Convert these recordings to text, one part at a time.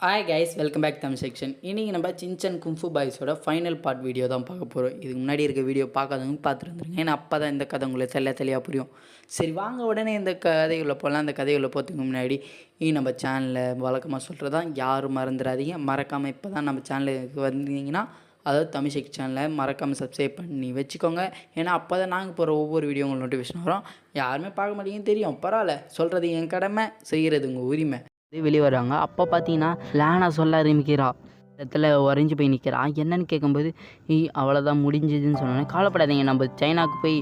Hi guys, welcome back Tamil section. இன்றைக்கி நம்ம Shinchan kung fu பாய்ஸோட ஃபைனல் பார்ட் வீடியோ தான் பார்க்க போகிறோம். இதுக்கு முன்னாடி இருக்க வீடியோ பார்க்காதவங்க பார்த்துட்டு வந்துருங்க. ஏன்னா அப்போ தான் இந்த கதை உங்களுக்கு தெளிவாக புரியும். சரி வாங்க உடனே இந்த கதைகளை போகலாம். அந்த கதைகளை போகிறதுக்கு முன்னாடி நம்ம சேனலில் வழக்கமாக சொல்கிறதான் யாரும் மறந்துடாதீங்க. மறக்காமல் இப்போ தான் நம்ம சேனலுக்கு வந்தீங்கன்னா அதாவது தமிழ் செக் சேனலை மறக்காமல் சப்ஸ்கிரைப் பண்ணி வச்சுக்கோங்க. ஏன்னா அப்போ தான் நாங்கள் போகிற ஒவ்வொரு வீடியோ உங்களுக்கு நோட்டிஃபிகேஷன் வரும். யாருமே பார்க்க மாட்டீங்கன்னு தெரியும், பரவாயில்ல, சொல்கிறது என் கடமை, செய்கிறது உங்கள் உரிமை. வெளியே வராங்க. அப்போ பார்த்தீங்கன்னா லேனா சொல்ல ஆரம்பிக்கிறா, இடத்துல உறைஞ்சி போய் நிற்கிறான். என்னன்னு கேட்கும்போது அவ்வளோதான் முடிஞ்சதுன்னு சொன்னோன்னே, கவலைப்படாதீங்க, நம்ம சைனாவுக்கு போய்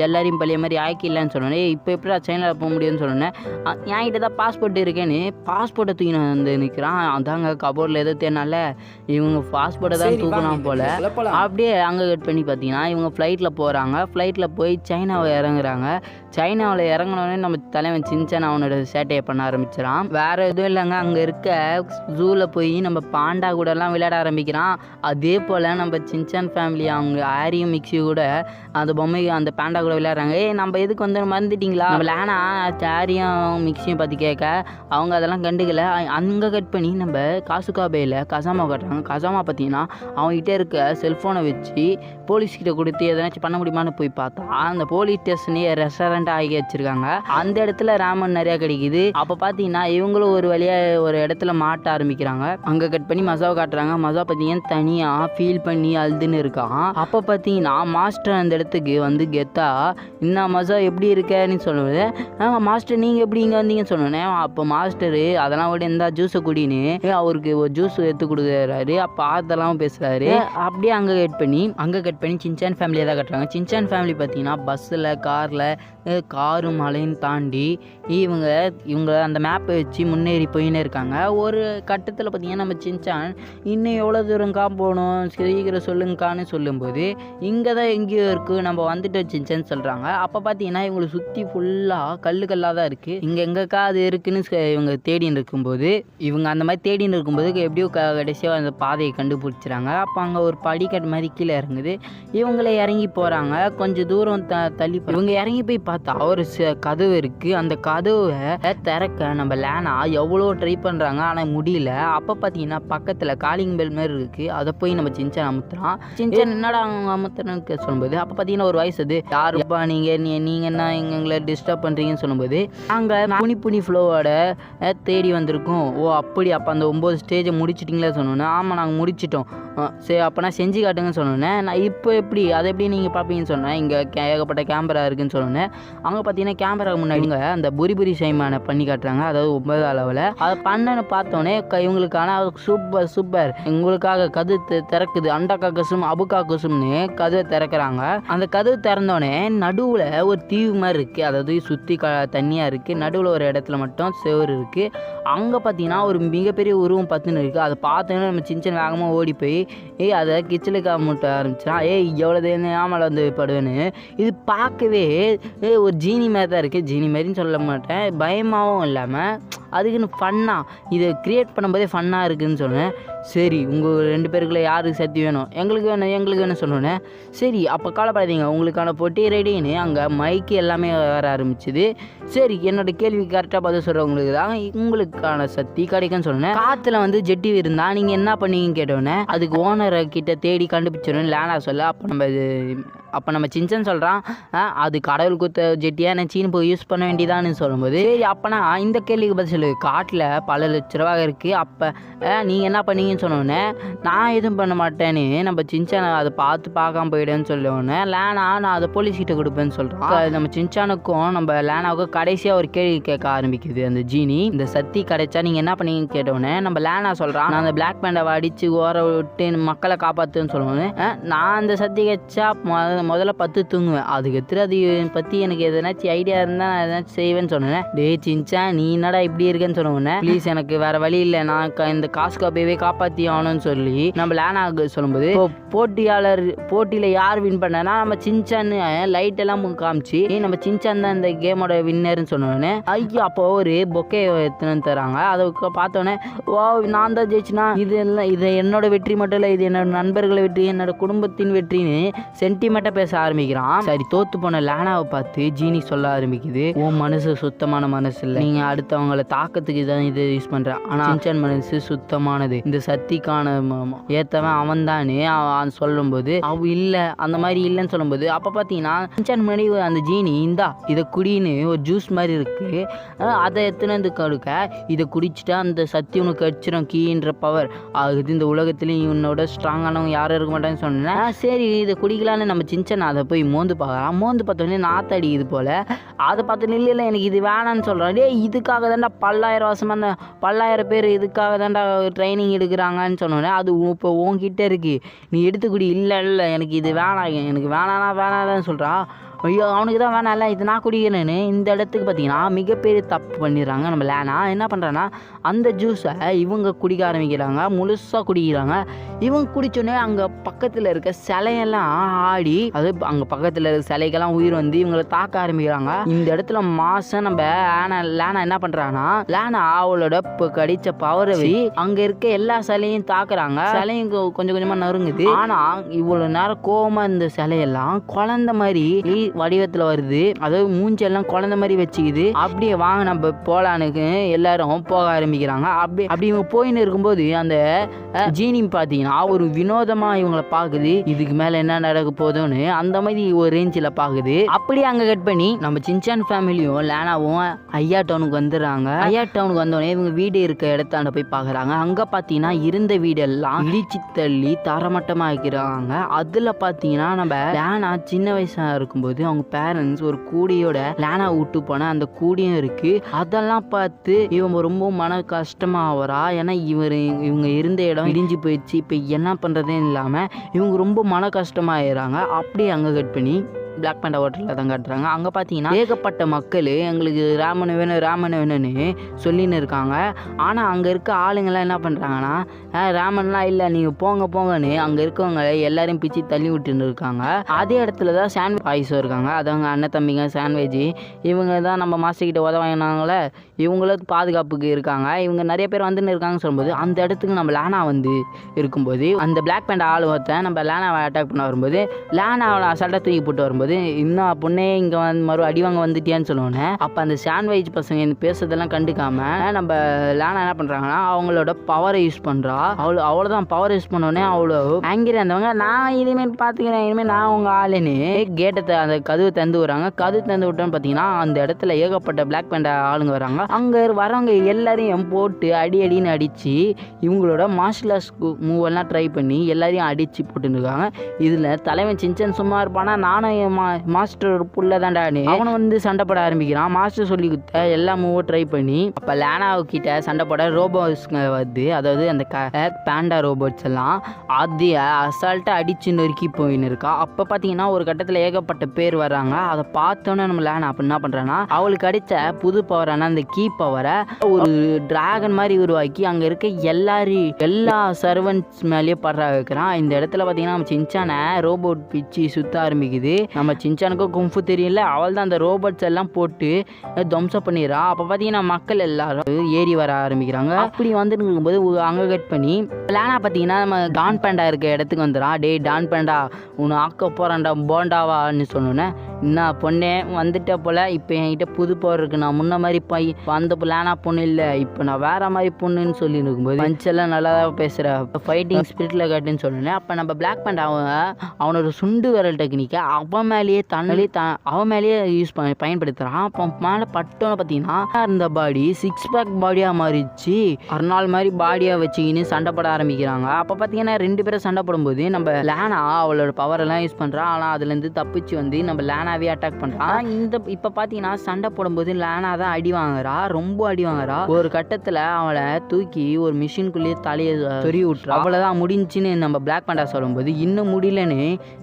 எல்லாரையும் பழைய மாதிரி ஆக்கிடலான்னு சொன்னோன்னே, இப்போ எப்படா சைனாவில் போக முடியும்னு சொன்னோன்னே, என்கிட்ட தான் பாஸ்போர்ட் இருக்கேன்னு பாஸ்போர்ட்டை தூக்கின வந்து நிற்கிறான். அதாங்க கபோர்டில் எதோ தேனால இவங்க பாஸ்போர்ட்டை தான் தூக்கலாம் போல். அப்படியே அங்கே கட் பண்ணி பார்த்தீங்கன்னா இவங்க ஃப்ளைட்டில் போகிறாங்க. ஃப்ளைட்டில் போய் சைனாவை இறங்குறாங்க. சைனாவில் இறங்கினோடனே நம்ம தலைவன் சின்சன் அவனோட சேட்டையை பண்ண ஆரம்பிச்சிடான். வேறு எதுவும் இல்லைங்க, அங்கே இருக்க ஜூவில் போய் நம்ம பாண்டா கூடலாம் விளையாட ஆரம்பிக்கிறான். அதே போல் நம்ம சின்சன் ஃபேமிலி அவங்க ஆரியும் மிக்ஸியும் கூட அந்த பொம்மை அந்த பாண்டா கூட விளையாடுறாங்க. நம்ம எதுக்கு வந்து மறந்துட்டிங்களா, நம்ம லேனா ஆரியும் மிக்ஸியும் பற்றி கேட்க அவங்க அதெல்லாம் கண்டுக்கல. அங்கே கட் பண்ணி நம்ம காசுகாபேயில் கசாமா கட்டுறாங்க. கசாமா பார்த்தீங்கன்னா அவங்ககிட்ட இருக்க செல்ஃபோனை வச்சு போலீஸ்கிட்ட கொடுத்து எதனாச்சும் பண்ண முடியுமான்னு போய் பார்த்தா அந்த போலீஸ் ஸ்டேஷனே ரெஸ்டாரண்ட் ஆகி வச்சிருக்காங்க. அந்த இடத்துல ராமன் நிறைய கிடைக்குது. அப்ப பாத்தீங்கன்னா இவங்களும் ஒரு வழியா ஒரு இடத்துல மாட்ட ஆரம்பிக்கிறாங்க. அங்க கட் பண்ணி மசாவை காட்டுறாங்க. மசா பாத்தீங்கன்னா தனியா ஃபீல் பண்ணி அழுதுன்னு இருக்கான். அப்ப பாத்தீங்கன்னா மாஸ்டர் அந்த இடத்துக்கு வந்து கெத்தா இன்னும் மசா எப்படி இருக்கன்னு சொல்லுவது, மாஸ்டர் நீங்க எப்படி இங்க வந்தீங்கன்னு சொன்னோன்னே, அப்போ மாஸ்டர் அதெல்லாம் விட இந்த ஜூஸை குடின்னு அவருக்கு ஒரு ஜூஸ் எடுத்து கொடுக்குறாரு. அப்ப அதெல்லாம் பேசுறாரு. அப்படியே அங்க கட் பண்ணி சின்சான் ஃபேமிலியை தான் கட்டுறாங்க. சின்சான் ஃபேமிலி பார்த்தீங்கன்னா பஸ்ஸில் காரும் மலையும் தாண்டி இவங்க அந்த மேப்பை வச்சு முன்னேறி போயின்னு இருக்காங்க. ஒரு கட்டத்தில் பார்த்தீங்கன்னா நம்ம சின்சான் இன்னும் எவ்வளோ தூரங்க்கா போகணும் சீக்கிரம் சொல்லுங்கக்கான்னு சொல்லும்போது இங்கே தான் எங்கேயோ இருக்குது நம்ம வந்துட்டு சின்சான் சொல்கிறாங்க. அப்போ பார்த்தீங்கன்னா இவங்களை சுற்றி ஃபுல்லாக கல்லாக தான் இருக்குது. இங்கே எங்கேக்கா அது இருக்குன்னு இவங்க தேடின்னு இருக்கும்போது அந்த மாதிரி தேடின்னு இருக்கும்போது எப்படியோ கடைசியாக அந்த பாதையை கண்டுபிடிச்சிறாங்க. அப்போ அங்கே ஒரு படிக்கட்டு மாதிரி கீழே இறங்குது. இவங்களே இறங்கி போகிறாங்க. கொஞ்சம் தூரம் தள்ளி இவங்க இறங்கி போய் பார்த்தா ஒரு கதவு இருக்குது. அந்த கதவை திறக்க நம்ம லேனா எவ்வளோ ட்ரை பண்ணுறாங்க, ஆனால் முடியல. அப்போ பார்த்தீங்கன்னா பக்கத்தில் காலிங் பெல் மாதிரி இருக்குது. அதை போய் நம்ம சின்சான் அமுத்துறான். சின்சான் என்னடா அவங்க அமுத்துறன்னு சொல்லும்போது அப்போ பார்த்தீங்கன்னா ஒரு வயசு அது யாருப்பா நீங்கள் என்ன எங்களை டிஸ்டர்ப் பண்ணுறீங்கன்னு சொல்லும்போது நாங்கள் புனி ஃப்ளோவோட தேடி வந்திருக்கோம். ஓ அப்படி, அப்போ அந்த 9 ஸ்டேஜை முடிச்சிட்டிங்களே சொன்னோன்னே, ஆமாம் நாங்கள் முடிச்சிட்டோம். சரி அப்போ நான் செஞ்சு காட்டுங்கன்னு சொன்னோன்னே, நான் இப்போ எப்படி அதை எப்படி நீங்கள் பார்ப்பீங்கன்னு சொன்னேன். இங்கே ஏகப்பட்ட கேமரா இருக்குதுன்னு சொன்னோன்னே, அங்கே பார்த்தீங்கன்னா கேமரா முன்னாடிங்க அந்த புரி சைமானை பண்ணி காட்டுறாங்க. அதாவது 9வது அளவில் அதை பண்ணன்னு பார்த்தோன்னே இவங்களுக்கான சூப்பர் உங்களுக்காக கதவு திறக்குது, அண்டா கசும் அபுக்கா கசும்னு கதவை திறக்கிறாங்க. அந்த கதவு திறந்தோடனே நடுவில் ஒரு தீவு மாதிரி இருக்குது. அதாவது சுற்றி தண்ணியாக இருக்குது. நடுவில் ஒரு இடத்துல மட்டும் செவரு இருக்குது. அங்கே பார்த்தீங்கன்னா ஒரு மிகப்பெரிய உருவம் பத்துன்னு இருக்குது. அதை பார்த்தோன்னே நம்ம சின்ன வேகமாக ஓடி போய் அதை கிச்சலுக்காக முட்ட ஆரம்பிச்சான். எவ்வளோ ஆமாம் வந்து படுவேன்னு. இது பார்க்கவே ஒரு ஜீனி மாதிரி தான் இருக்குது. ஜீனி மாதிரின்னு சொல்ல மாட்டேன், பயமாகவும் இல்லாமல் அதுக்குன்னு ஃபன்னாக இதை க்ரியேட் பண்ணும்போதே ஃபன்னாக இருக்குதுன்னு சொன்னேன். சரி உங்கள் 2 பேருக்குள்ளே யாருக்கு சக்தி வேணும், எங்களுக்கு வேணும் சொன்னோன்னே, சரி அப்போ கவலைப்படாதீங்க உங்களுக்கான போட்டி ரெடின்னு அங்கே மைக்கு எல்லாமே வர ஆரம்பிச்சுது. சரி என்னோட கேள்வி கரெக்டாக பதில் சொல்கிறவங்களுக்கு தான் உங்களுக்கான சக்தி கிடைக்குன்னு சொன்னேன். காற்றுல வந்து ஜெட்டி இருந்தால் நீங்கள் என்ன பண்ணீங்கன்னு கேட்டோன்னே, அதுக்கு ஓனரை கிட்ட தேடி கண்டுபிடிச்சிடணும் லேனா சொல்ல. அப்போ நம்ம சின்சன் சொல்கிறான், அது கடவுள் குத்த ஜெட்டியாக நினச்சின்னு போய் யூஸ் பண்ண வேண்டியதான்னு சொல்லும்போது, சரி அப்போனா இந்த கேள்விக்கு பதில் சொல்லு, காட்டில் பல லட்ச ரூபா இருக்குது, அப்போ நீங்கள் என்ன பண்ணீங்கன்னு சொன்னோடனே, நான் எதுவும் பண்ண மாட்டேன்னு நம்ம சின்சானை அதை பார்க்காம போயிடுன்னு சொல்லுவோன்னே, லேனா நான் அதை போலீஸ்கிட்ட கொடுப்பேன்னு சொல்கிறோம். நம்ம சின்சானுக்கும் நம்ம லேனாவுக்கும் கடைசியாக ஒரு கேள்வி கேட்க ஆரம்பிக்குது அந்த ஜீனி. இந்த சக்தி கிடைச்சா நீங்கள் என்ன பண்ணீங்கன்னு கேட்டோன்னே, நம்ம லேனா சொல்கிறான், நான் அந்த பிளாக் பேண்டாவை அடித்து ஓர விட்டு மக்களை காப்பாற்றுன்னு சொல்லுவோன்னே, நான் அந்த சக்தி கிடைச்சா முதல்ல 10 தூங்குவேன், அதுக்கு அதை பற்றி எனக்கு எதனாச்சும் ஐடியா இருந்தால் நான் எதனாச்சும் செய்வேன்னு சொன்னேன். டே சின்சான் நீ என்னடா இப்படி இருக்கேன்னு சொன்னோன்னே, ப்ளீஸ் எனக்கு வேறு வழி இல்லை, நான் இந்த காசு காப்பையவே காப்பாற்றி ஆகணும்னு சொல்லி நம்ம லேனா சொல்லும்போது, போட்டியில் யார் வின் பண்ணனா நம்ம சின்சான் லைட் எல்லாம் காமிச்சு நம்ம சின்சான் தான் இந்த கேமோட வின்னர்னு சொன்னோன்னே, ஐயோ அப்போ ஒரு பொக்கே எடுத்துன்னு தராங்க. அதை பார்த்தோன்னே, ஓ நான் தான் ஜெயிச்சுனா, இது என்னோட வெற்றி மட்டும் இல்லை, இது என்னோட நண்பர்களை வெற்றி, என்னோட குடும்பத்தின் வெற்றின்னு சென்டிமெண்ட்டாக பேச ஆரம்பிக்கிறான். சரி தோத்து போன லேனாவை பார்த்து ஜீனி சொல்ல ஆரம்பிக்குது, ஓ மனசு சுத்தமான மனசு இல்லை, நீங்கள் அடுத்தவங்களை தாக்கத்துக்கு தான் இதை யூஸ் பண்ணுறான். ஆனால் சின்சான் மனசு சுத்தமானது, இந்த சக்திக்கான ஏற்றவன் அவன் தானே அவன் சொல்லும்போது அவ இல்லை அந்த மாதிரி இல்லைன்னு சொல்லும்போது அப்போ பார்த்தீங்கன்னா சின்சான் முன்னாடி அந்த ஜீனி இந்தா இதை குடின்னு ஒரு ஜூஸ் மாதிரி இருக்குது, அதை எத்தனை வந்து கொடுக்க இதை குடிச்சிட்டா அந்த சக்தி உனக்கு கடிச்சிடும் கீன்ற பவர் ஆகுது, இந்த உலகத்துலேயும் இவனோட ஸ்ட்ராங்கானவங்க யாரும் இருக்க மாட்டாங்கன்னு சொன்னேன். சரி இதை குடிக்கலான்னு நம்ம சின்சான் அதை போய் மோந்து பார்க்கலாம். மோந்து பார்த்தோன்னே நாற்று அடிக்குது போல். அதை பார்த்து இல்லை எனக்கு இது வேணான்னு சொல்கிறான். டே இதுக்காக தாண்டா 10,000 வருஷமாக அந்த 10,000 பேர் இதுக்காக தாண்டா ட்ரைனிங் எடுக்கிறாங்கன்னு சொன்னோன்னே அது இப்போ உன்கிட்ட இருக்குது நீ எடுத்துக்கூடி. இல்லை எனக்கு இது வேணாம், எனக்கு வேணான்னு சொல்கிறான். ஐயோ அவனுக்கு தான் வேணாம்ல இது நான் குடிக்கிறேன்னு இந்த இடத்துக்கு பார்த்தீங்கன்னா மிகப்பெரிய தப்பு பண்ணிடுறாங்க. நம்ம லேனா என்ன பண்ணுறான்னா அந்த ஜூஸை இவங்க குடிக்க ஆரம்பிக்கிறாங்க, முழுசாக குடிக்கிறாங்க. இவங்க குடித்தோடனே அங்கே பக்கத்தில் இருக்க சிலையெல்லாம் ஆடி அது அங்கே பக்கத்தில் இருக்க சிலைக்கெல்லாம் உயிர் வந்து இவங்களை தாக்க ஆரம்பிக்கிறாங்க. இந்த இடத்துல மாதம் நம்ம லேனா என்ன பண்ணுறாங்கன்னா லேனா அவளோட இப்போ கடித்த பவரை அங்கே இருக்க எல்லா சிலையும் தாக்குறாங்க. சிலையும் கொஞ்சம் கொஞ்சமாக நறுங்குது. ஆனால் இவ்வளோ நேரம் கோவமாக இருந்த சிலையெல்லாம் குழந்த மாதிரி வடிவத்தில் வருது, அதாவது மூஞ்செல்லாம் குழந்த மாதிரி வச்சுக்குது. அப்படியே வாங்க நம்ம போலானுக்கு எல்லாரும் போக ஆரம்பிக்கிறாங்க. அப்படி இவங்க போயின்னு இருக்கும்போது அந்த ஜீனி பார்த்தீங்கன்னா ஒரு வினோதமாக இவங்களை பார்க்குது, இதுக்கு மேலே என்ன நடக்க போதும்னு அந்த மாதிரி ஒரு ரேஞ்சில் பார்க்குது. அப்படியே அங்கே கட் பண்ணி நம்ம சின்சான் ஃபேமிலியும் லேனாவும் ஐயா டவுனுக்கு வந்துடுறாங்க. ஐயா டவுனுக்கு வந்தோடனே இவங்க வீடு இருக்க இடத்தாண்ட போய் பார்க்குறாங்க. அங்கே பார்த்தீங்கன்னா இருந்த வீடெல்லாம் இடிச்சு தள்ளி தரமட்டமாக இருக்கிறாங்க. அதில் பார்த்தீங்கன்னா நம்ம லேனா சின்ன வயசாக இருக்கும்போது அவங்க பேரண்ட்ஸ் ஒரு கூடியோட லேனா விட்டு போன அந்த கூடியும் இருக்கு. அதெல்லாம் பார்த்து இவங்க ரொம்ப மன கஷ்டமா ஆகிறா. ஏன்னா இவங்க இருந்த இடம் இடிஞ்சு போயிடுச்சு, இப்போ என்ன பண்றதுன்னு இல்லாம இவங்க ரொம்ப மன கஷ்டமாயிடுறாங்க. அப்படியே அங்கே கட் பண்ணி பிளாக் பேண்டா ஹோட்டலில் தான் காட்டுறாங்க. அங்கே பார்த்தீங்கன்னா ஏகப்பட்ட மக்கள் எங்களுக்கு ராமன் வேணும்னு சொல்லின்னு இருக்காங்க. ஆனால் அங்கே இருக்க ஆளுங்கள்லாம் என்ன பண்ணுறாங்கன்னா ராமன்லாம் இல்லை நீங்கள் போங்கன்னு அங்கே இருக்கவங்க எல்லாரையும் பிச்சு தள்ளி விட்டுன்னு இருக்காங்க. அதே இடத்துல தான் சாண்ட்விச் பாய்ஸும் இருக்காங்க, அதவங்க அண்ணன் தம்பிங்க சாண்ட்விச். இவங்க தான் நம்ம மாஸ்டர் கிட்ட உதவாங்கினாங்களே, இவங்களும் பாதுகாப்புக்கு இருக்காங்க. இவங்க நிறைய பேர் வந்துன்னு இருக்காங்கன்னு சொல்லும்போது அந்த இடத்துக்கு நம்ம லேனா வந்து இருக்கும்போது அந்த பிளாக் பேண்டா ஆள் ஒருத்தன் நம்ம லேனாவை அட்டாக் பண்ண வரும்போது லேனாவை அசால்ட்டாக தூக்கி போட்டு வரும்போது இன்னும் பொண்ணே இங்கே வந்து அடிவாங்க வந்துட்டியான்னு சொல்லுவோன்னே அப்போ அந்த சாண்ட்விச் பசங்க இந்த பேசுறதெல்லாம் கண்டுக்காம நம்ம லேனா என்ன பண்ணுறாங்கன்னா அவங்களோட பவரை யூஸ் பண்ணுறா. அவ்வளோதான் பவர் யூஸ் பண்ணோடனே அவ்வளோ ஆங்கிரி இருந்தவங்க நான் இனிமேல் பார்த்துக்கிறேன், இனிமேல் நான் உங்கள் ஆளுன்னு கேட்டை அந்த கதவு தந்து வராங்க. கதவு தந்து விட்டோன்னு பார்த்தீங்கன்னா அந்த இடத்துல ஏகப்பட்ட பிளாக் பேண்டா ஆளுங்க வராங்க. அங்கே வரவங்க எல்லாரையும் போட்டு அடின்னு அடித்து இவங்களோட மார்ஷல் ஆர்ட்ஸ் மூவெல்லாம் ட்ரை பண்ணி எல்லாரையும் அடித்து போட்டுன்னு இருக்காங்க. இதில் தலைவன் சின்சான் சும்மா இருப்பானா, நானும் மாஸ்டர் ஒரு புள்ள தாண்டானே அவனை வந்து சண்டை போட ஆரம்பிக்கிறான். மாஸ்டர் சொல்லி கொடுத்த எல்லா மூவும் ட்ரை பண்ணி அப்போ லேனாவுக்கிட்ட சண்டை போட ரோபோட்ஸ்ங்க வருது, அதாவது அந்த பேண்டா ரோபோட்ஸ் எல்லாம் அது அசால்ட்டாக அடிச்சு நொறுக்கி போயின்னு இருக்கா. அப்போ பார்த்தீங்கன்னா ஒரு கட்டத்தில் ஏகப்பட்ட பேர் வர்றாங்க. அதை பார்த்தோன்னே நம்ம லேனா அப்போ என்ன பண்ணுறான்னா அவளுக்கு அடித்த புது பவரான அந்த கீ பவரை ஒரு டிராகன் மாதிரி உருவாக்கி அங்கே இருக்க எல்லா சர்வன்ட்ஸ் மேலேயே படுற வைக்கிறான். இந்த இடத்துல பார்த்தீங்கன்னா நம்ம சின்சானை ரோபோட் பிச்சு சுத்த ஆரம்பிக்குது. நம்ம சின்சானுக்கும் கும்ஃபு தெரியல, அவள் தான் அந்த ரோபோட்ஸ் எல்லாம் போட்டு துவம்சம் பண்ணிடுறா. அப்போ பார்த்தீங்கன்னா மக்கள் எல்லாரும் ஏறி வர ஆரம்பிக்கிறாங்க. அப்படி வந்துட்டு இருக்கும்போது அங்கே கட் பண்ணி லேனா பார்த்தீங்கன்னா நம்ம டான் பேண்டா இருக்க இடத்துக்கு வந்துடுறான். டே டான் பேண்டா உன்னை ஆக்க போகிறான்டா போண்டாவான்னு சொன்னோன்னே என்ன பொண்ணே வந்துட்ட போல், இப்போ என்கிட்ட புது பவர் இருக்குது, நான் முன்ன மாதிரி அந்த லேனா பொண்ணு இல்லை, இப்போ நான் வேற மாதிரி பொண்ணுன்னு சொல்லி இருக்கும்போது பஞ்செல்லாம் நல்லா தான் பேசுகிற ஃபைட்டிங் ஸ்பிரிட்டில் காட்டுன்னு சொன்னோன்னே அப்போ நம்ம பிளாக் பேண்டா அவனோட சுண்டு விரல் டெக்னிக்கை அவன் மேலேயே யூஸ் பயன்படுத்துகிறான். அப்போ மேலே பட்டோன்னு பார்த்தீங்கன்னா அந்த பாடி 6 பேக் பாடியாக மாறிடுச்சு. அறுநாள் மாதிரி பாடியாக வச்சுக்கின்னு சண்டை போட ஆரம்பிக்கிறாங்க. அப்போ பார்த்தீங்கன்னா 2 பேரும் சண்டை போடும்போது நம்ம லேனா அவளோட பவர் எல்லாம் யூஸ் பண்ணுறான். ஆனால் அதுலேருந்து தப்பிச்சு வந்து நம்ம லேனாவே அட்டாக் பண்ணுறான். இப்போ பார்த்தீங்கன்னா சண்டை போடும்போது லேனா தான் ரொம்ப அடி வாங்குறா. ஒரு கட்டத்தில் அவளை தூக்கி ஒரு மிஷினுக்குள்ளேயே தலையை சொறி விட்டுறா. அவ்வளோதான் முடிஞ்சுன்னு நம்ம பிளாக் பேண்டா சொல்லும்போது இன்னும் முடியலன்னு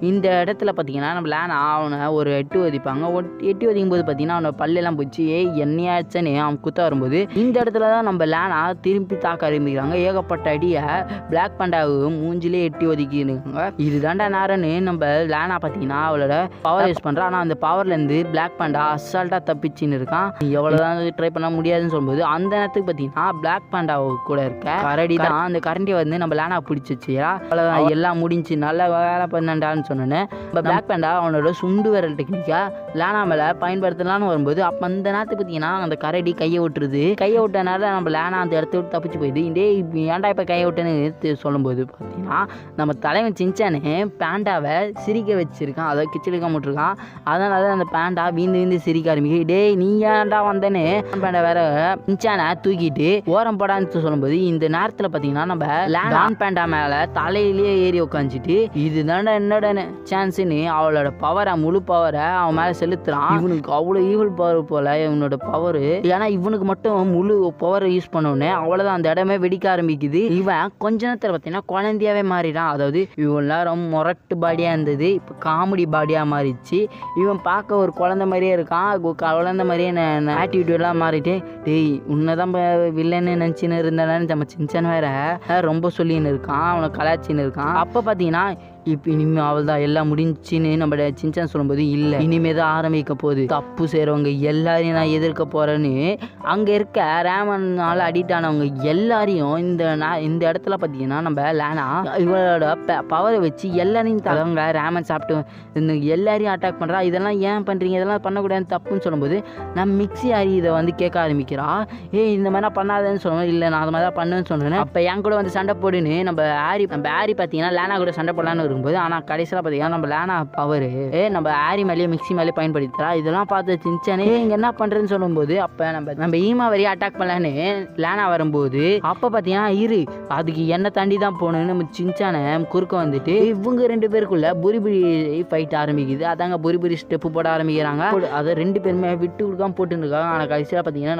இந்த இடத்துல பார்த்தீங்கன்னா நம்ம லேனா அவனை ஒரு எட்டு வதிப்பாங்க. எட்டு வதிக்கும் போது பார்த்தீங்கன்னா அவனை பல்லெல்லாம் போச்சு என்னையாச்சன்னு அவன் குத்த வரும்போது இந்த இடத்துல தான் நம்ம லேனா திருப்பி தாக்க ஆரம்பிக்கிறாங்க. ஏகப்பட்ட அடியை பிளாக் பேண்டாவும் மூஞ்சிலே எட்டி ஒதுக்கிருக்காங்க. இதுதாண்டா நேரன்னு நம்ம லேனா பார்த்தீங்கன்னா அவளோட பவர் யூஸ் பண்ணுறா. ஆனால் ஆனால் அந்த பவர்லேருந்து பிளாக் பேண்டா அசால்ட்டாக தப்பிச்சின்னு இருக்கான். எவ்வளோதான் ட்ரை பண்ண முடியாதுன்னு சொல்லும்போது அந்த நேரத்துக்கு பார்த்தீங்கன்னா பிளாக் பேண்டா கூட இருக்க கரடி தான் அந்த கரண்டியை வந்து நம்ம லேனா பிடிச்சிச்சியா. அவ்வளோதான் எல்லாம் முடிஞ்சு நல்ல வேலை பண்ணான்னு சொன்னோன்னே நம்ம பிளாக் பேண்டா அவனோட சுண்டு விரல் டெக்னிக்கா லேனா மேலே பயன்படுத்தலான்னு வரும்போது அப்போ அந்த நேரத்துக்கு பார்த்தீங்கன்னா அந்த கரடி கையை விட்டுருது. கையை விட்டனால நம்ம லேனா அந்த இடத்த விட்டு தப்பிச்சு போயிடுது. இதே ஏன்டா இப்போ கையை விட்டேன்னு சொல்லும்போது பார்த்தீங்கன்னா நம்ம தலைவன் சின்சானு பேண்டாவை சிரிக்க வச்சிருக்கான், அதை கிச்சிலிக்க முட்டிருக்கான். அதனால அந்த பேண்டா வீந்து சிரிக்க ஆரம்பிக்கு. டேய் நீ ஏன்டா வந்தேன்னு பேண்டா வேற சின்சானை தூக்கிட்டு ஓரம் போடான்னு சொல்லும்போது இந்த நேரத்தில் பார்த்தீங்கன்னா நம்ம டான் பேண்டா மேலே தலையிலேயே ஏறி உட்காந்துட்டு இதுதான்டா என்னோட சான்ஸ்ன்னு அவளோட பவரை முழு பவரை அவன் மேலே செலுத்துறான். இவனுக்கு அவ்வளோ ஈவல் பவர் போல இவனோட பவர். ஏன்னா இவனுக்கு மட்டும் முழு பவரை யூஸ் பண்ணோன்னே அவ்வளோதான் அந்த இடமே வெடிக்க ஆரம்பிக்குது. இவன் கொஞ்ச நேரத்தில் பார்த்தீங்கன்னா குழந்தையாவே மாறிடான். அதாவது இவன் நேரம் முரட்டு பாடியாக இருந்தது இப்போ காமெடி பாடியாக மாறிடுச்சு. இவன் பார்க்க ஒரு குழந்தை மாதிரியே இருக்கான். குழந்தை மாதிரியே ஆட்டிடியூட்லாம் மாறிட்டு டேய் உன்னதான் வில்லன்னு நினச்சின்னு இருந்தானு நம்ம சின்சான் வேற ரொம்ப சொல்லின்னு இருக்கான், அவனை கலாச்சின்னு இருக்கான். அப்போ பார்த்தீங்கன்னா இப்போ இனிமேல் அவள் தான் எல்லாம் முடிஞ்சின்னு நம்ம சின்சான் சொல்லும்போது இல்லை இனிமே தான் ஆரம்பிக்க போகுது, தப்பு செய்கிறவங்க எல்லாரையும் நான் எதிர்க்க போகிறேன்னு அங்கே இருக்க ரேமனால் அடிக்ட் ஆனவங்க எல்லாரையும் இந்த இடத்துல பார்த்தீங்கன்னா நம்ம லேனா இவளோட பவரை வச்சு எல்லாரையும் தலவங்க ரேமன் சாப்பிட்டு இந்த எல்லாரையும் அட்டாக் பண்ணுறா. இதெல்லாம் ஏன் பண்ணுறீங்க, இதெல்லாம் பண்ணக்கூடாதுன்னு தப்புன்னு சொல்லும்போது நம்ம மிக்ஸி ஆரி இதை வந்து கேட்க ஆரம்பிக்கிறா. இந்த மாதிரிலாம் பண்ணாதேன்னு சொல்லுவோம். இல்லை நான் அது மாதிரி தான் பண்ணுன்னு சொன்னேன். அப்போ என் கூட வந்து சண்டை போடுன்னு நம்ம ஆரி பார்த்தீங்கன்னா லேனா கூட சண்டை போடலான்னு இருக்கும்போது ஆனால் கடைசியில் பார்த்தீங்கன்னா நம்ம லேனா பவர் நம்ம ஆரி மேலேயே மிக்ஸி மேலேயே பயன்படுத்துறா. இதெல்லாம் பார்த்து சின்சானே இங்கே என்ன பண்ணுறேன்னு சொல்லும்போது அப்போ நம்ம ஈமா வரையும் அட்டாக் பண்ணலான்னு லேனா வரும்போது அப்போ பார்த்தீங்கன்னா இரு அதுக்கு என்ன தாண்டி தான் போகணுன்னு நம்ம சின்சானை குறுக்க வந்துட்டு இவங்க ரெண்டு பேருக்குள்ள புரிபுரி ஃபைட் ஆரம்பிக்குது. அதாங்க புரிபுரி ஸ்டெப்பு போட ஆரம்பிக்கிறாங்க. அதை ரெண்டு பேருமே விட்டு கொடுக்காம போட்டுன்னு இருக்காங்க. ஆனால் கடைசியில் பார்த்தீங்கன்னா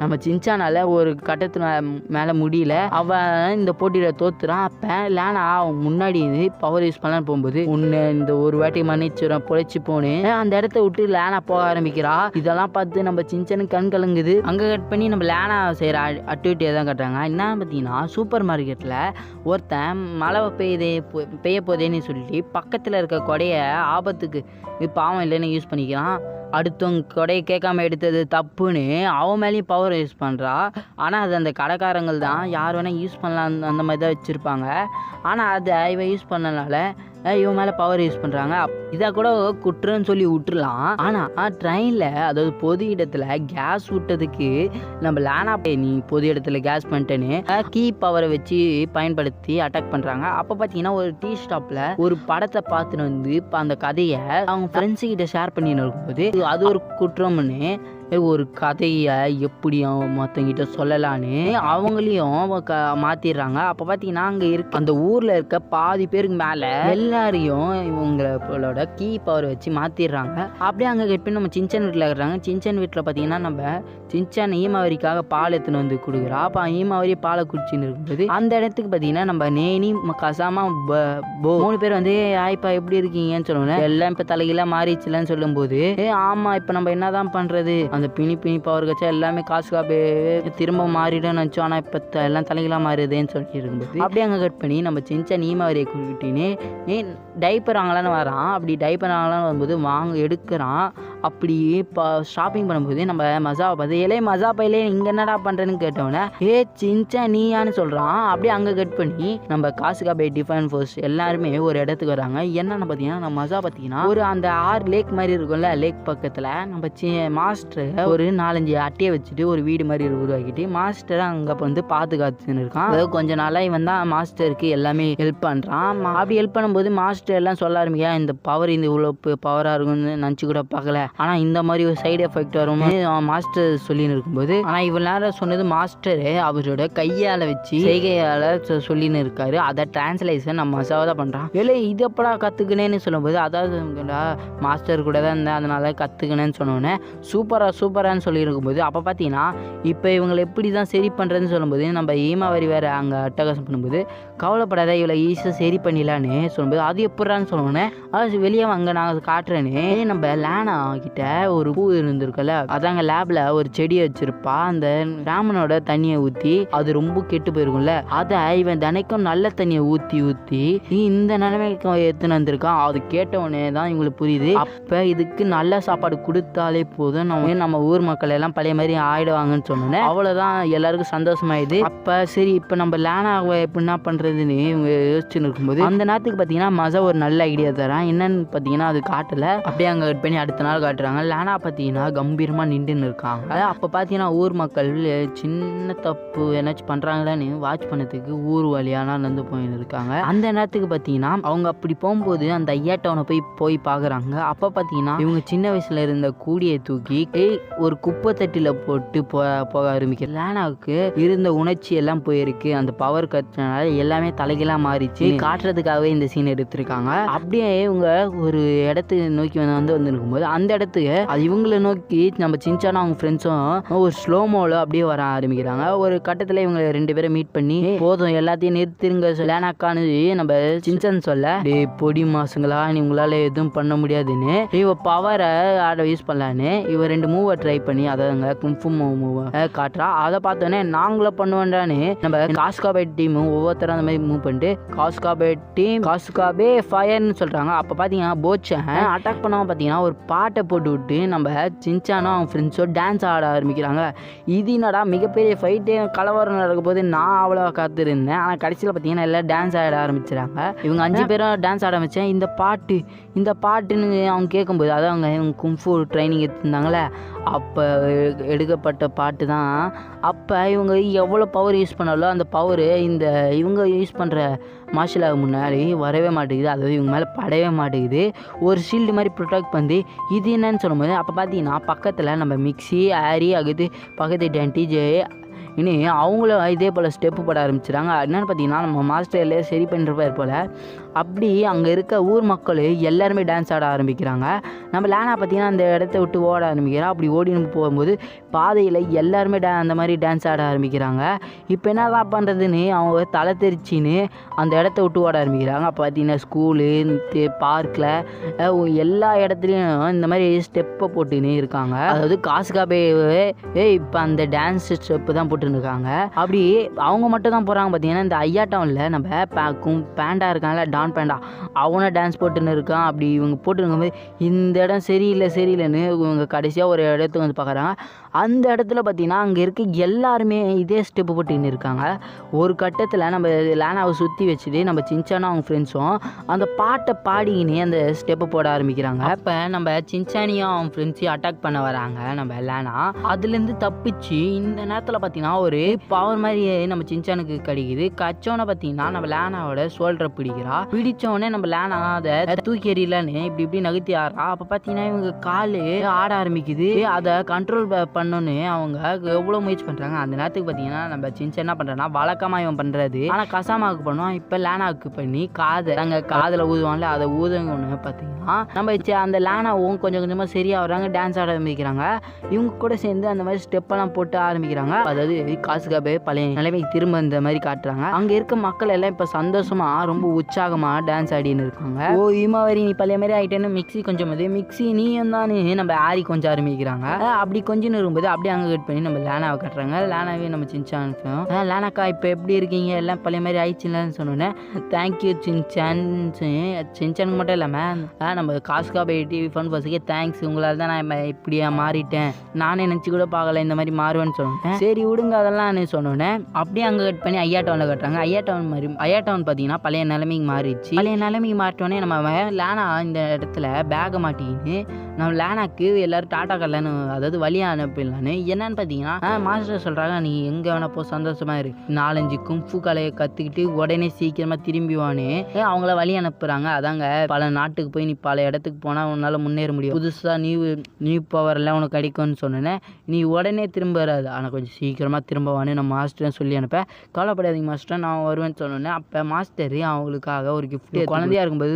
நம்ம சின்சானால ஒரு கட்டத்து மேலே முடியல, அவன் இந்த போட்டியில் தோத்துறான். அப்போ லேனா முன்னாடி பவர் யூஸ் பண்ணலான்னு போகும்போது உன்னை இந்த ஒரு வாட்டி மன்னிச்சுறேன் பொழைச்சி போனேன் அந்த இடத்த விட்டு லேனா போக ஆரம்பிக்கிறா. இதெல்லாம் பார்த்து நம்ம சின்சானுக்கு கண் கலங்குது. அங்கே கட் பண்ணி நம்ம லேனா செய்கிற ஆக்டிவிட்டியை தான் கட்டுறாங்க. என்ன பார்த்தீங்கன்னா சூப்பர் மார்க்கெட்டில் ஒருத்தன் மழை பெய்ய போதேன்னு சொல்லி பக்கத்தில் இருக்க கொடையை ஆபத்துக்கு பாவம் இல்லைன்னு யூஸ் பண்ணிக்கிறான். அடுத்தவங்க கொடையை கேட்காம எடுத்தது தப்புன்னு அவன் மேலேயும் பவர் யூஸ் பண்ணுறா. ஆனால் அது அந்த கடைக்காரங்கள் தான் யார் வேணால் யூஸ் பண்ணலாம் அந்த மாதிரி தான் வச்சுருப்பாங்க. ஆனால் அதை இவன் யூஸ் பண்ணனால இவன் மேலே பவர் யூஸ் பண்ணுறாங்க. இதை கூட குற்றன்னு சொல்லி விட்டுறலாம். ஆனால் ட்ரெயினில் அதாவது பொது இடத்துல கேஸ் விட்டதுக்கு நம்ம லேனா நீ பொது இடத்துல கேஸ் பண்ணிட்டேன்னு கீ பவரை வச்சு பயன்படுத்தி அட்டாக் பண்ணுறாங்க. அப்போ பார்த்தீங்கன்னா ஒரு டீ ஸ்டாப்பில் ஒரு படத்தை பார்த்துட்டு வந்து இப்போ அந்த கதையை அவங்க ஃப்ரெண்ட்ஸு கிட்ட ஷேர் பண்ணின்னு இருக்கும்போது அது ஒரு குற்றம்னு ஒரு கதையை எப்படி மற்றவங்கிட்ட சொல்லலான்னு அவங்களையும் மாற்றிடுறாங்க. அப்போ பார்த்தீங்கன்னா அங்கே இருக்க அந்த ஊரில் இருக்க பாதி பேருக்கு மேலே எல்லாரையும் இவங்களோட கீ பவர் வச்சு மாற்றிடுறாங்க. அப்படியே அங்கே கட் பண்ணி நம்ம சின்சான் வீட்டில் இருக்கிறாங்க. சின்சான் வீட்டில் பார்த்தீங்கன்னா நம்ம சின்சான் ஈமாவரிக்காக பால் எடுத்துன்னு வந்து கொடுக்குறா. அப்போ ஈமாவரி பாலை குடிச்சின்னு இருக்கும்போது அந்த இடத்துக்கு பார்த்தீங்கன்னா நம்ம நேனி கசாமா மூணு பேர் வந்து ஆய்ப்பா எப்படி இருக்கீங்கன்னு சொல்லுவோம். எல்லாம் இப்போ தலைகீழாக மாறிச்சுலன்னு சொல்லும்போது ஆமாம் இப்போ நம்ம என்ன தான் பண்ணுறது, அந்த பிணி பவர் கச்சா எல்லாமே காசுக்காக திரும்ப மாறிடும்னு நினச்சோம். ஆனால் இப்போ எல்லாம் தலைகளாக மாறுதுன்னு சொல்லிட்டு இருக்கும்போது அப்படியே அங்கே கட் பண்ணி நம்ம சின்சான் ஈமாவரியை கூட்டின்னு டைப்பர் வாங்கலான்னு வரான். அப்படி டைப்பர் வாங்கலான்னு வரும்போது எடுக்கிறான். அப்படியே இப்போ ஷாப்பிங் பண்ணும்போது நம்ம மசாவை பார்த்து மசா பையிலே இங்கே என்னடா பண்ணுறேன்னு கேட்டோன்னே சின்சான் நீயான்னு சொல்கிறான். அப்படியே அங்கே கட் பண்ணி நம்ம காசுக்காக டிஃபன் ஃபோர்ஸ் எல்லாருமே ஒரு இடத்துக்கு வராங்க. என்னென்னு பார்த்தீங்கன்னா நம்ம மசா பார்த்தீங்கன்னா ஒரு அந்த 6 லேக் மாதிரி இருக்கும்ல, லேக் பக்கத்தில் நம்ம மாஸ்டர் ஒரு 4-5 அட்டையை வச்சுட்டு ஒரு வீடு மாதிரி உருவாக்கிட்டு மாஸ்டர் அங்கே வந்து பாதுகாத்துன்னு இருக்கான். அதாவது கொஞ்ச நாளாக இவன் தான் மாஸ்டருக்கு எல்லாமே ஹெல்ப் பண்ணுறான். அப்படி ஹெல்ப் பண்ணும்போது மாஸ்டர் எல்லாம் சொல்ல ஆரம்பிக்கா இந்த பவர் இந்த இவ்வளோ பவராக இருக்கும்னு நினச்சி கூட பார்க்கல, ஆனால் இந்த மாதிரி ஒரு சைடு எஃபெக்ட் வரும் மாஸ்டர் சொல்லின்னு இருக்கும்போது ஆனால் இவ்வளோ நேரம் சொன்னது மாஸ்டரு அவரோட கையால் வச்சு செய்கையால் சொல்லின்னு இருக்காரு. அதை டிரான்ஸ்லேஷன் நம்ம மசாவை தான் பண்ணுறான். இல்லை இது எப்படா கற்றுக்கினேன்னு சொல்லும்போது அதாவது மாஸ்டர் கூட தான் இருந்தேன் அதனால கற்றுக்கினேன்னு சொன்னோன்னே சூப்பராக சூப்பரானு சொல்லியிருக்கும்போது அப்போ பார்த்தீங்கன்னா இப்போ இவங்களை எப்படி தான் சரி பண்ணுறதுன்னு சொல்லும்போது நம்ம ஈமாவரி வேறு அங்கே அட்டகாசம் பண்ணும்போது கவலைப்படாத இவ்வளோ ஈஸியாக சரி பண்ணிடலான்னு சொல்லும்போது அது எப்படான்னு சொன்னோன்னே அது வெளியே வாங்க நான் காட்டுறேன்னு நம்ம லேனா கிட்ட ஒரு பூ இருந்திருக்கல அதாங்க லேபில் ஒரு செடியை வச்சிருப்பா அந்த ராமனோட தண்ணியை ஊற்றி அது ரொம்ப கெட்டு போயிருக்கும்ல அதை இவன் தினைக்கும் நல்ல தண்ணியை ஊற்றி ஊற்றி இந்த நிலைமைக்கு எடுத்துன்னு வந்திருக்கான். அது கேட்டவுடனே தான் இவங்களுக்கு புரியுது அப்போ இதுக்கு நல்ல சாப்பாடு கொடுத்தாலே போதும் நம்ம ஊர் மக்கள் எல்லாம் பழைய மாதிரி ஆயிடுவாங்கன்னு சொன்னோன்னே அவ்வளோதான் எல்லாருக்கும் சந்தோஷமாயிடுது. அப்போ சரி இப்போ நம்ம லேனாவை எப்படின்னா பண்ணுறதுன்னு இவங்க யோசிச்சுன்னு இருக்கும்போது அந்த நேரத்துக்கு பார்த்தீங்கன்னா மசா ஒரு நல்ல ஐடியா தரான். என்னன்னு பார்த்தீங்கன்னா அது காட்டலை அப்படியே அங்கே கட் பண்ணி அடுத்த நாள் காட்டுறாங்க. லேனா பார்த்தீங்கன்னா கம்பீரமாக நின்றுன்னு இருக்காங்க. அப்போ பார்த்தீங்கன்னா ஊர் மக்கள் சின்ன தப்பு ஏதாச்சும் பண்ணுறாங்களான்னு வாட்ச் பண்ணதுக்கு ஊர் வழியானா நடந்து போயின்னு இருக்காங்க. அந்த நேரத்துக்கு பார்த்தீங்கன்னா அவங்க அப்படி போகும்போது அந்த ஐயா டவுனை போய் பார்க்குறாங்க. அப்போ பார்த்தீங்கன்னா இவங்க சின்ன வயசில் இருந்த கூடியை தூக்கி ஒரு குப்பை தட்டில் போட்டு போக ஆரம்பிக்க லேனாவுக்கு இருந்த உணர்ச்சி எல்லாம் போயிருக்கு. அந்த பவர் கட்டினால எல்லாமே தலைகளாக மாறிச்சு காட்டுறதுக்காகவே இந்த சீன் எடுத்திருக்காங்க. அப்படியே இவங்க ஒரு இடத்துக்கு நோக்கி வந்து இருக்கும்போது அந்த இடத்துக்கு அது இவங்களை நோக்கி நம்ம சின்சானும் அவங்க ஃப்ரெண்ட்ஸும் ஒரு ஸ்லோமோவில் அப்படியே வர ஆரம்பிக்கிறாங்க. ஒரு கட்டத்தில் இவங்க 2 பேரை மீட் பண்ணி போதும் எல்லாத்தையும் நிறுத்திருங்க லேனாக்கானு நம்ம சின்சான் சொல்ல பொடி மாசுங்களா நீ உங்களால் எதுவும் பண்ண முடியாதுன்னு இவ பவரை ஆட யூஸ் பண்ணலான்னு இவ 2 மூவை ட்ரை பண்ணி அதாங்க கும்ஃபு மூவை காட்டுறா. அதை பார்த்தோன்னே நாங்களும் பண்ணுவேன்டான்னு நம்ம காஸ்காபே டீம் ஒவ்வொருத்தரும் அந்த மாதிரி மூவ் பண்ணிட்டு காஸ்காபே ஃபயர்னு சொல்கிறாங்க. அப்போ பார்த்தீங்கன்னா போச்சை அட்டாக் பண்ணாமல் பார்த்தீங்கன்னா ஒரு பாட்டை போட்டு விட்டு நம்ம சின்சானும் அவங்க ஃப்ரெண்ட்ஸோ டான்ஸ் ஆட ஆரம்பிக்கிறாங்க. இது என்னடா மிகப்பெரிய ஃபைட்டே கலவரம் நடக்கும் போது நான் அவ்வளோ காத்திருந்தேன். ஆனால் கடைசியில் பார்த்தீங்கன்னா எல்லாம் டான்ஸ் ஆட ஆரம்பிச்சிடறாங்க. இவங்க 5 பேரும் டான்ஸ் ஆட ஆரம்பித்தேன். இந்த பாட்டுன்னு அவங்க கேட்கும்போது அதான் அவங்க கும்ஃபு ட்ரைனிங் எடுத்திருந்தாங்களே அப்போ எடுக்கப்பட்ட பாட்டு தான். அப்போ இவங்க எவ்வளோ பவர் யூஸ் பண்ணாலும் அந்த பவரு இவங்க யூஸ் பண்ணுற மார்ஷல் ஆக முன்னாடி வரவே மாட்டேங்குது. அதாவது இவங்க மேலே படவே மாட்டேங்குது. ஒரு ஷீல்டு மாதிரி ப்ரொடெக்ட் பண்ணி இது என்னன்னு சொல்லும்போது அப்போ பார்த்தீங்கன்னா பக்கத்தில் நம்ம மிக்ஸி ஆரி ஆகுது பக்கத்து டிஜே இனி அவங்களும் இதே போல் ஸ்டெப்பு போட ஆரம்பிச்சிடாங்க. என்னென்னு பார்த்தீங்கன்னா நம்ம மாஸ்டர்லேயே சரி பண்ணுறப்பார் போல் அப்படி அங்கே இருக்க ஊர் மக்கள் எல்லாருமே டான்ஸ் ஆட ஆரம்பிக்கிறாங்க. நம்ம லேனா பார்த்தீங்கன்னா அந்த இடத்த விட்டு ஓட ஆரம்பிக்கிறா. அப்படி ஓடின்னு போகும்போது பாதையில் எல்லாருமே அந்த மாதிரி டான்ஸ் ஆட ஆரம்பிக்கிறாங்க. இப்போ என்ன தான் பண்ணுறதுன்னு அவங்க தலை தெரிச்சின்னு அந்த இடத்த விட்டு ஓட ஆரம்பிக்கிறாங்க. அப்போ பார்த்தீங்கன்னா ஸ்கூலு பார்க்கில் எல்லா இடத்துலையும் இந்த மாதிரி ஸ்டெப்பை போட்டுன்னு இருக்காங்க. அதாவது காசுக்காபே இப்போ அந்த டான்ஸ் ஸ்டெப்பு தான் போட்டுன்னு இருக்காங்க. அப்படி அவங்க மட்டும் தான் போகிறாங்க. பார்த்தீங்கன்னா இந்த ஐயா டவுனில் நம்ம பேண்டா இருக்காங்கல்ல டான் பேண்டா அவனை டான்ஸ் போட்டுன்னு இருக்கான். அப்படி இவங்க போட்டுருக்கும்போது இந்த இடம் சரியில்லைன்னு இவங்க கடைசியாக ஒரு இடத்துக்கு வந்து பார்க்குறாங்க. அந்த இடத்துல பார்த்தீங்கன்னா அங்கே இருக்க எல்லாருமே இதே ஸ்டெப்பு போட்டுன்னு இருக்காங்க. ஒரு கட்டத்தில் நம்ம லேனாவை சுற்றி வச்சுட்டு நம்ம சின்சானும் அவங்க ஃப்ரெண்ட்ஸும் அந்த பாட்டை பாடிக்கினே அந்த ஸ்டெப்பை போட ஆரம்பிக்கிறாங்க. அப்போ நம்ம சின்சானியும் அவங்க ஃப்ரெண்ட்ஸையும் அட்டாக் பண்ண வராங்க நம்ம லேனா. அதுலேருந்து தப்பிச்சு இந்த நேரத்தில் பார்த்தீங்கன்னா ஒரு பவர் மாதிரி நம்ம சின்சானுக்கு கிடைக்குது. கச்சோனை பார்த்தீங்கன்னா நம்ம லேனாவோட ஷோல்டரை பிடிச்சோடனே நம்ம லேனா அதை தூக்கி எறியலான்னு இப்படி நகர்த்தி ஆடுறா. அப்போ பார்த்தீங்கன்னா இவங்க காலு ஆட ஆரம்பிக்குது. அதை கண்ட்ரோல் பண்ணோன்னு அவங்க எவ்வளோ முயற்சி பண்ணுறாங்க. அந்த நேரத்துக்கு பார்த்தீங்கன்னா நம்ம சின்சன் என்ன பண்ணுறேன்னா வழக்கமாக இவன் பண்ணுறது ஆனால் கசாமாவுக்கு பண்ணுவான். இப்போ லேனாவுக்கு பண்ணி காதில் ஊதுவான்ல அதை ஊதுங்கன்னு பார்த்தீங்கன்னா நம்ம அந்த லேனாவும் கொஞ்சம் கொஞ்சமாக சரியாக வர்றாங்க. டான்ஸ் ஆட ஆரம்பிக்கிறாங்க. இவங்க கூட சேர்ந்து அந்த மாதிரி ஸ்டெப்பெல்லாம் போட்டு ஆரம்பிக்கிறாங்க. அதாவது காசுக்காகவே பழைய நிலைமைக்கு திரும்ப இந்த மாதிரி காட்டுறாங்க. அங்கே இருக்க மக்கள் எல்லாம் இப்போ சந்தோஷமாக ரொம்ப உற்சாகமாக டான்ஸ் ஆடின்னு இருக்காங்க. இமாவரி நீ பழைய மாதிரி ஆகிட்டேன்னு மிக்ஸி கொஞ்சம் மிக்ஸி நீயும் தான் நம்ம ஆரி கொஞ்சம் ஆரம்பிக்கிறாங்க. அப்படி கொஞ்சம் இருக்கும்போது அப்படியே அங்கே கட் பண்ணி நம்ம லேனாவை கட்டுறாங்க. லேனாவே நம்ம சின்சான் லேனாக்கா இப்போ எப்படி இருக்கீங்க எல்லாம் பழைய மாதிரி ஆயிடுச்சுன்னு சொன்னோன்னே தேங்க்யூ சின்சானுக்கு மட்டும் இல்லாமல் நம்ம காசுக்காபே டிவி ஃபன் பஸ்ஸுக்கே தேங்க்ஸ் உங்களால் தான் நான் இப்படியா மாறிட்டேன் நானே நினச்சி கூட பார்க்கல இந்த மாதிரி மாறுவேன்னு சொன்னேன். சரி விடுங்க அதெல்லாம் சொன்னோன்னே அப்படியே அங்கே கட் பண்ணி ஐயா டவுனில் கட்டுறாங்க. ஐயா டவுன் பார்த்தீங்கன்னா பழைய நிலைமைக்கு மாறிடுச்சு. பழைய நிலைமைக்கு மாற்றோன்னே நம்ம லேனா இந்த இடத்துல பேகை மாட்டிக்கின்னு நம்ம லேனாக்கு எல்லாரும் டாட்டா கல்லன்னு அதாவது வழியாக அனுப்பிடலான்னு என்னன்னு பார்த்தீங்கன்னா மாஸ்டர் சொல்கிறாங்க நீ எங்கே வேணா போ சந்தோஷமாக இரு 4-5 கும்ஃபு கலையை கற்றுக்கிட்டு உடனே சீக்கிரமாக திரும்பிவானே அவங்கள வழி அனுப்புகிறாங்க. அதாங்க பல நாட்டுக்கு போய் நீ பல இடத்துக்கு போனால் உன்னால் முன்னேற முடியும். புதுசாக நியூ பவர்லாம் உனக்கு கிடைக்கும்னு சொன்னேன்னே நீ உடனே திரும்ப வராது ஆனால் கொஞ்சம் சீக்கிரமாக திரும்பவானு நம்ம மாஸ்டர் சொல்லி அனுப்ப கவலைப்படாதீங்க மாஸ்டர் நான் வருவேன்னு சொன்னோன்னே அப்போ மாஸ்டர் அவங்களுக்காக ஒரு கிஃப்ட் குழந்தையா இருக்கும்போது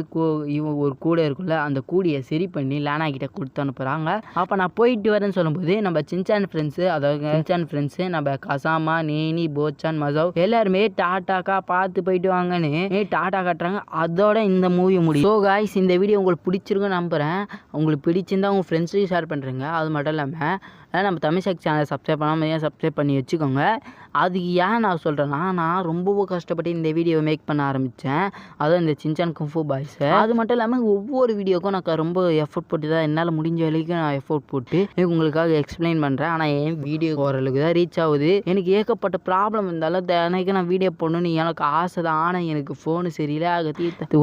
ஒரு கூடை இருக்குல்ல அந்த கூடையை சரி பண்ணி லேனா கிட்ட கொடுத்து அனுப்புகிறாங்க. அப்போ நான் போயிட்டு வரேன்னு சொல்லும்போது நம்ம சின்சான் ஃப்ரெண்ட்ஸு, அதாவது சின்சான் ஃப்ரெண்ட்ஸு, நம்ம கசாமா, நேனி, போச்சான், மசவ் எல்லாருமே டாட்டாக்கா பார்த்து போயிட்டு வாங்கன்னு டாட்டா காட்டுறாங்க. அதோட இந்த மூவி முடியும். ஸோ காய்ஸ், இந்த வீடியோ உங்களுக்கு பிடிச்சிருக்குன்னு நம்புகிறேன். உங்களுக்கு பிடிச்சிருந்தா உங்கள் ஃப்ரெண்ட்ஸுக்கு ஷேர் பண்ணுறேங்க. அது மட்டும் இல்லாமல் நம்ம தமிழ் செக் சேனலை சப்ஸ்கிரைப் பண்ணாமல் ஏன் சப்ஸ்கிரைப் பண்ணி வச்சுக்கோங்க. அதுக்கு ஏன் நான் சொல்கிறேன்னா, நான் ரொம்பவும் கஷ்டப்பட்டு இந்த வீடியோவை மேக் பண்ண ஆரம்பித்தேன். அதுவும் இந்த சின்சான் குங்ஃபூ பாய்ஸை. அது மட்டும் இல்லாமல் ஒவ்வொரு வீடியோக்கும் நான் ரொம்ப எஃபோர்ட் போட்டு தான், என்னால் முடிஞ்ச வரைக்கும் நான் எஃபோர்ட் போட்டு உங்களுக்காக எக்ஸ்பிளைன் பண்ணுறேன். ஆனால் என் வீடியோ ஓரளவுக்கு தான் ரீச் ஆகுது. எனக்கு ஏகப்பட்ட ப்ராப்ளம் இருந்தாலும் தினைக்கு நான் வீடியோ போடணும்னு எனக்கு ஆசை தான். ஆனால் எனக்கு ஃபோனு சரியில்லை,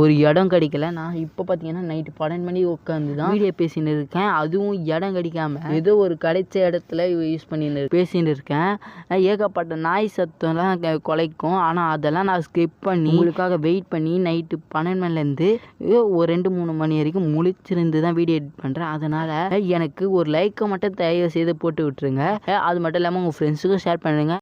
ஒரு இடம் கிடைக்கல. நான் இப்போ பார்த்தீங்கன்னா நைட்டு 12 மணிக்கு உட்காந்து தான் வீடியோ பேசின்னு இருக்கேன். அதுவும் இடம் கிடைக்காம ஏதோ ஒரு கிடைச்ச இடத்துல யூஸ் பண்ணின்னு பேசின்னு இருக்கேன். ஏகப்பட்ட நாய் சத்தம்லாம் குலைக்கும். ஆனால் அதெல்லாம் நான் ஸ்கிப் பண்ணி உங்களுக்காக வெயிட் பண்ணி நைட்டு 12 மணிலேருந்து ஒரு 2-3 மணி வரைக்கும் முழிச்சிருந்து தான் வீடியோ எடிட் பண்ணுறேன். அதனால் எனக்கு ஒரு லைக்கை மட்டும் தயவு செய்து போட்டு விட்டுருங்க. அது மட்டும் இல்லாமல் உங்கள் ஃப்ரெண்ட்ஸுக்கும் ஷேர் பண்ணுங்கள்.